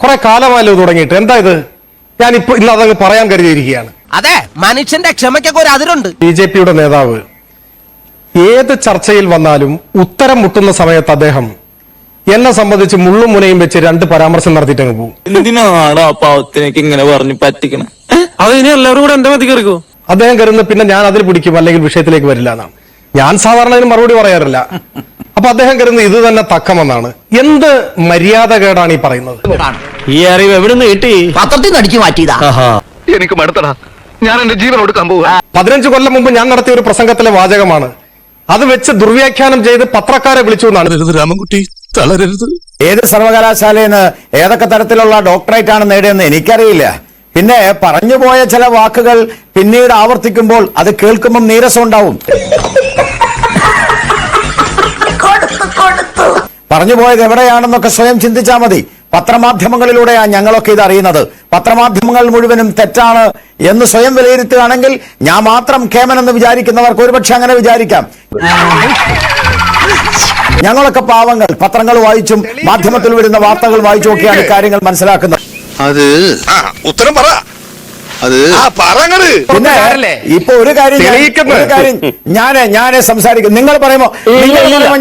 കുറെ കാലമായല്ലോ തുടങ്ങിയിട്ട്. എന്താ ഇത്? ഞാനിപ്പോ ഇന്ന് അതങ്ങ് പറയാൻ കരുതിയിരിക്കുകയാണ്. അതെ, മനുഷ്യന്റെ ക്ഷമയ്ക്കൊക്കെ ഒരു അതിരുണ്ട്. BJP-യുടെ നേതാവ് ഏത് ചർച്ചയിൽ വന്നാലും ഉത്തരം മുട്ടുന്ന സമയത്ത് അദ്ദേഹം എന്നെ സംബന്ധിച്ച് മുള്ളും മുനയും വെച്ച് 2 പരാമർശം നടത്തിയിട്ടങ്ങ് പോകും. എന്തിനാണ് ആ പാവത്തിനേക്ക് ഇങ്ങനെ പറഞ്ഞു പറ്റിക്കണം? അത് ഇനി എല്ലാവരും കൂടെ എന്റെ മതി കയറിക്കോ. അദ്ദേഹം കരുതുന്നത് പിന്നെ ഞാൻ അതിൽ പിടിക്കും, അല്ലെങ്കിൽ വിഷയത്തിലേക്ക് വരില്ല എന്നാണ്. ഞാൻ സാധാരണ അതിന് മറുപടി പറയാറില്ല. അപ്പൊ അദ്ദേഹം കരുതുന്നത് ഇത് തന്നെ തക്കമെന്നാണ്. എന്ത് മര്യാദകേടാണ് ഈ പറയുന്നത്? ഈ അറിവ് എവിടെ നിന്ന് കിട്ടി? പത്രത്തിൽ നിന്ന് അടിച്ചു മാറ്റിയതാ. എനിക്ക് മടുത്തടാ, ഞാൻ എന്റെ ജീവൻ കൊടുക്കാൻ പോവുക. 15 കൊല്ലം മുമ്പ് ഞാൻ നടത്തിയ ഒരു പ്രസംഗത്തിലെ വാചകമാണ്. അത് വെച്ച് ദുർവ്യാഖ്യാനം ചെയ്ത് പത്രക്കാരെ വിളിച്ചു എന്നാണ്. രാമൻകുട്ടി തളരരുത്. ഏത് സർവകലാശാലയിൽ നിന്ന് ഏതൊക്കെ തരത്തിലുള്ള ഡോക്ടറേറ്റ് ആണ് നേടിയെന്ന് എനിക്കറിയില്ല. പിന്നെ പറഞ്ഞുപോയ ചില വാക്കുകൾ പിന്നീട് ആവർത്തിക്കുമ്പോൾ അത് കേൾക്കുമ്പോൾ നീരസം ഉണ്ടാവും. പറഞ്ഞുപോയത് എവിടെയാണെന്നൊക്കെ സ്വയം ചിന്തിച്ചാൽ മതി. പത്രമാധ്യമങ്ങളിലൂടെയാണ് ഞങ്ങളൊക്കെ ഇത് അറിയുന്നത്. പത്രമാധ്യമങ്ങൾ മുഴുവനും തെറ്റാണ് എന്ന് സ്വയം വിലയിരുത്തുകയാണെങ്കിൽ ഞാൻ മാത്രം കേമനെന്ന് വിചാരിക്കുന്നവർക്ക് ഒരുപക്ഷെ അങ്ങനെ വിചാരിക്കാം. ഞങ്ങളൊക്കെ പാവങ്ങൾ, പത്രങ്ങൾ വായിച്ചും മാധ്യമത്തിൽ വരുന്ന വാർത്തകൾ വായിച്ചും ഒക്കെയാണ് കാര്യങ്ങൾ മനസ്സിലാക്കുന്നത്. അത് ഉത്തരം പറ. അത് പിന്നെ ഇപ്പൊ ഒരു കാര്യം ഞാന് സംസാരിക്കും. നിങ്ങൾ പറയുമ്പോ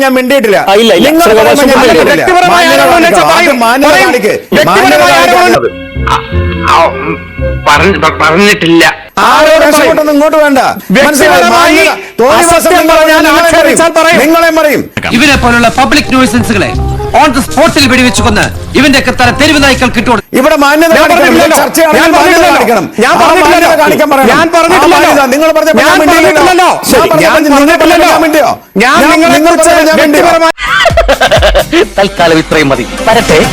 ഞാൻ മിണ്ടിയിട്ടില്ല. നിങ്ങൾ പറഞ്ഞിട്ടില്ല. ഇങ്ങോട്ട് വേണ്ട. നിങ്ങളെ പറയും. ഇവരെ പോലുള്ള പബ്ലിക് ന്യൂസൻസുകളെ ഓൺ ദി സ്പോട്ടിൽ വെടിവെച്ച് കൊന്ന് ഇവന്റെ തല തെരുവ് നായ്ക്കൾ കിട്ടും. ഇവിടെ മാന്യത കാണിക്കണം. ഞാൻ തൽക്കാലം ഇത്രയും മതി. വരട്ടെ.